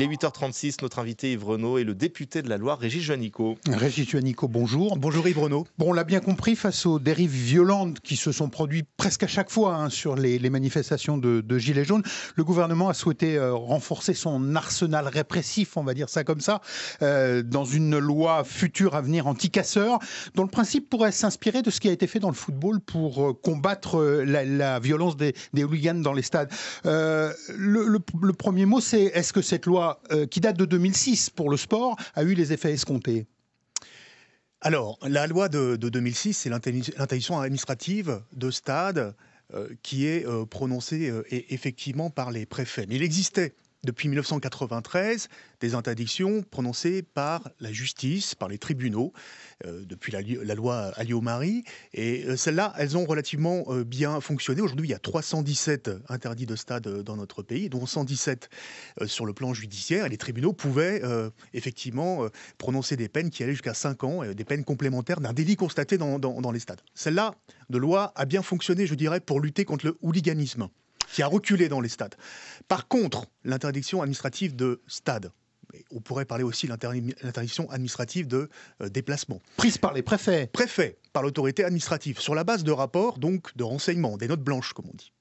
Il est 8h36, notre invité Yves Renaud et le député de la Loire, Régis Juanico. Régis Juanico, bonjour. Bonjour Yves Renaud. Bon, on l'a bien compris, face aux dérives violentes qui se sont produites presque à chaque fois sur les manifestations de Gilets jaunes, le gouvernement a souhaité renforcer son arsenal répressif, on va dire ça comme ça, dans une loi future à venir anti-casseurs, dont le principe pourrait s'inspirer de ce qui a été fait dans le football pour combattre la violence des hooligans dans les stades. Le premier mot, c'est est-ce que cette loi, qui date de 2006 pour le sport, a eu les effets escomptés ? Alors, la loi de 2006, c'est l'interdiction administrative de stade qui est prononcée effectivement par les préfets. Mais il existait depuis 1993 des interdictions prononcées par la justice, par les tribunaux, depuis la loi Alliot-Marie. Et celles-là, elles ont relativement bien fonctionné. Aujourd'hui, il y a 317 interdits de stade dans notre pays, dont 117 sur le plan judiciaire. Et les tribunaux pouvaient effectivement prononcer des peines qui allaient jusqu'à 5 ans, des peines complémentaires d'un délit constaté dans les stades. Celle-là, de loi, a bien fonctionné, je dirais, pour lutter contre le hooliganisme, qui a reculé dans les stades. Par contre, l'interdiction administrative de stade, on pourrait parler aussi de l'interdiction administrative de déplacement. Prise par les préfets. Préfet, par l'autorité administrative, sur la base de rapports, donc de renseignements, des notes blanches, comme on dit.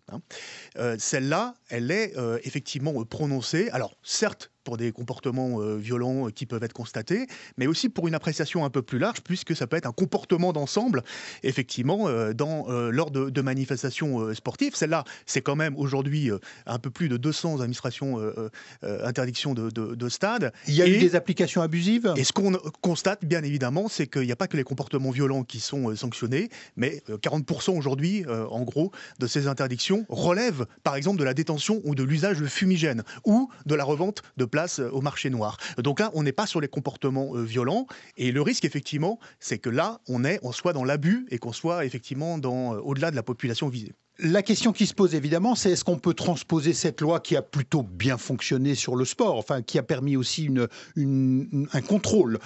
Celle-là, elle est effectivement prononcée, alors certes, pour des comportements violents qui peuvent être constatés, mais aussi pour une appréciation un peu plus large, puisque ça peut être un comportement d'ensemble, effectivement, lors de manifestations sportives. Celle-là, c'est quand même aujourd'hui un peu plus de 200 interdictions de stade. Il y a eu des applications abusives ? Et ce qu'on constate, bien évidemment, c'est qu'il n'y a pas que les comportements violents qui sont sanctionnés, mais 40% aujourd'hui, en gros, de ces interdictions relèvent, par exemple, de la détention ou de l'usage de fumigènes, ou de la revente de place au marché noir. Donc là, on n'est pas sur les comportements violents, et le risque, effectivement, c'est que là, on soit dans l'abus et qu'on soit, effectivement, au-delà de la population visée. La question qui se pose évidemment, c'est est-ce qu'on peut transposer cette loi qui a plutôt bien fonctionné sur le sport, enfin qui a permis aussi un contrôle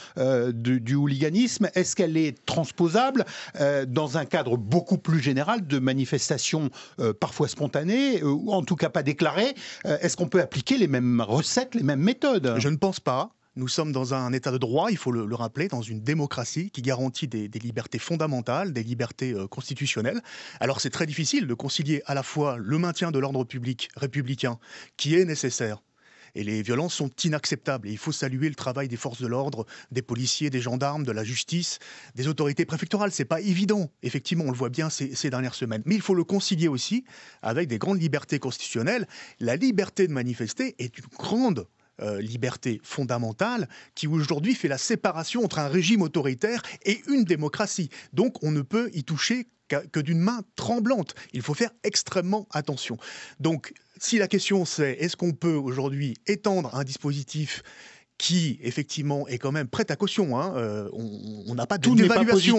du hooliganisme. Est-ce qu'elle est transposable dans un cadre beaucoup plus général de manifestations parfois spontanées, ou en tout cas pas déclarées? Est-ce qu'on peut appliquer les mêmes recettes, les mêmes méthodes? Je ne pense pas. Nous sommes dans un état de droit, il faut le rappeler, dans une démocratie qui garantit des libertés fondamentales, des libertés constitutionnelles. Alors c'est très difficile de concilier à la fois le maintien de l'ordre public républicain, qui est nécessaire, et les violences sont inacceptables. Et il faut saluer le travail des forces de l'ordre, des policiers, des gendarmes, de la justice, des autorités préfectorales. C'est pas évident, effectivement, on le voit bien ces dernières semaines. Mais il faut le concilier aussi avec des grandes libertés constitutionnelles. La liberté de manifester est une grande liberté fondamentale qui aujourd'hui fait la séparation entre un régime autoritaire et une démocratie. Donc on ne peut y toucher que d'une main tremblante. Il faut faire extrêmement attention. Donc si la question c'est est-ce qu'on peut aujourd'hui étendre un dispositif qui, effectivement, est quand même prêt à caution. On n'a pas d'évaluation.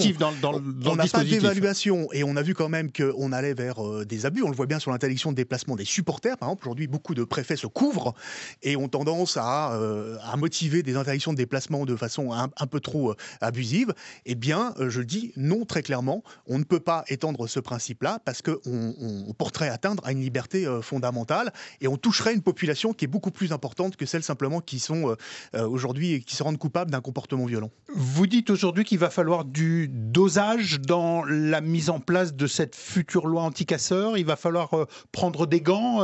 On n'a pas d'évaluation. Et on a vu quand même qu'on allait vers des abus. On le voit bien sur l'interdiction de déplacement des supporters. Par exemple, aujourd'hui, beaucoup de préfets se couvrent et ont tendance à motiver des interdictions de déplacement de façon un peu trop abusive. Eh bien, je le dis non très clairement, on ne peut pas étendre ce principe-là parce qu'on porterait atteinte à une liberté fondamentale et on toucherait une population qui est beaucoup plus importante que celles simplement qui sont aujourd'hui qui se rendent coupables d'un comportement violent. Vous dites aujourd'hui qu'il va falloir du dosage dans la mise en place de cette future loi anti-casseurs. Il va falloir prendre des gants,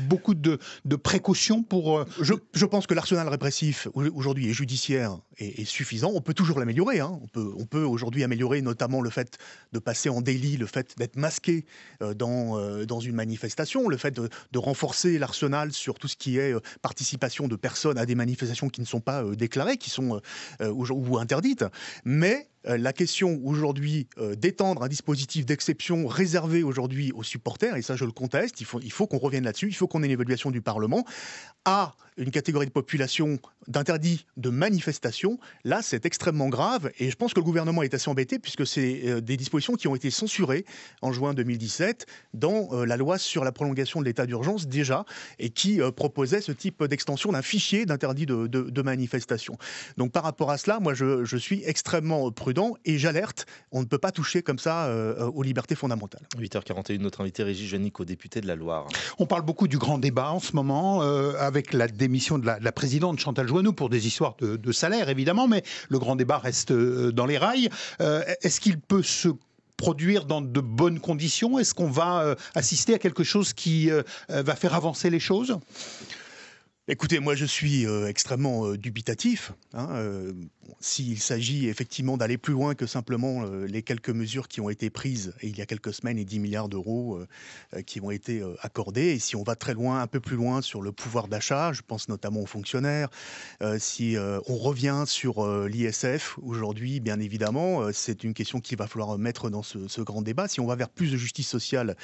beaucoup de précautions pour... Je pense que l'arsenal répressif aujourd'hui est judiciaire et suffisant. On peut toujours l'améliorer. On peut aujourd'hui améliorer notamment le fait de passer en délit, le fait d'être masqué dans une manifestation, le fait de renforcer l'arsenal sur tout ce qui est participation de personnes à des manifestations qui ne sont pas déclarées, qui sont ou interdites. Mais la question aujourd'hui d'étendre un dispositif d'exception réservé aujourd'hui aux supporters, et ça je le conteste, il faut qu'on revienne là-dessus, il faut qu'on ait une évaluation du Parlement, à une catégorie de population d'interdit de manifestation, là c'est extrêmement grave et je pense que le gouvernement est assez embêté puisque c'est des dispositions qui ont été censurées en juin 2017 dans la loi sur la prolongation de l'état d'urgence déjà et qui proposait ce type d'extension d'un fichier d'interdit de manifestation. Donc par rapport à cela, moi je suis extrêmement prudent prudent. Et j'alerte, on ne peut pas toucher comme ça aux libertés fondamentales. 8h41, notre invité Régis Juanico, député de la Loire. On parle beaucoup du grand débat en ce moment, avec la démission de la présidente Chantal Jouanneau pour des histoires de salaire, évidemment, mais le grand débat reste dans les rails. Est-ce qu'il peut se produire dans de bonnes conditions? Est-ce qu'on va assister à quelque chose qui va faire avancer les choses? Écoutez, moi je suis extrêmement dubitatif. S'il s'agit effectivement d'aller plus loin que simplement les quelques mesures qui ont été prises il y a quelques semaines et 10 milliards d'euros qui ont été accordés, et si on va très loin, un peu plus loin sur le pouvoir d'achat, je pense notamment aux fonctionnaires, si on revient sur l'ISF aujourd'hui, bien évidemment, c'est une question qu'il va falloir mettre dans ce grand débat. Si on va vers plus de justice sociale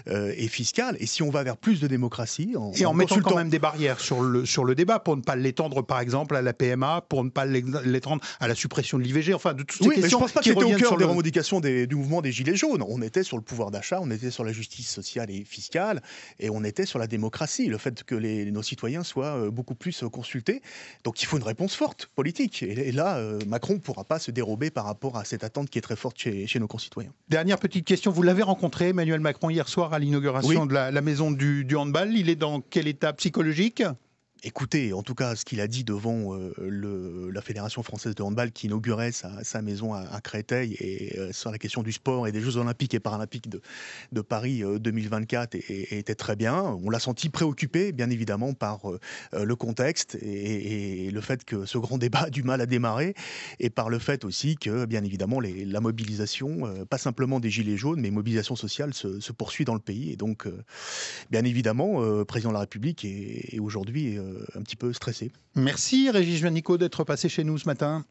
et fiscale, et si on va vers plus de démocratie, en mettant quand même des barrières sur le débat, pour ne pas l'étendre par exemple à la PMA, pour ne pas l'étendre à la suppression de l'IVG, enfin de toutes ces questions. Mais je ne pense pas que c'était au cœur des revendications du mouvement des Gilets jaunes. On était sur le pouvoir d'achat, on était sur la justice sociale et fiscale, et on était sur la démocratie, le fait que nos citoyens soient beaucoup plus consultés. Donc il faut une réponse forte, politique. Et là, Macron ne pourra pas se dérober par rapport à cette attente qui est très forte chez nos concitoyens. Dernière petite question, vous l'avez rencontré, Emmanuel Macron, hier soir à l'inauguration de la maison du handball. Il est dans quel état psychologique ? Écoutez, en tout cas, ce qu'il a dit devant la Fédération française de handball qui inaugurait sa maison à Créteil et sur la question du sport et des Jeux olympiques et paralympiques de Paris 2024 était très bien. On l'a senti préoccupé, bien évidemment, par le contexte et le fait que ce grand débat a du mal à démarrer, et par le fait aussi que, bien évidemment, la mobilisation, pas simplement des Gilets jaunes, mais mobilisation sociale se poursuit dans le pays. Et donc, bien évidemment, le président de la République est aujourd'hui un petit peu stressé. Merci Régis Juanico d'être passé chez nous ce matin.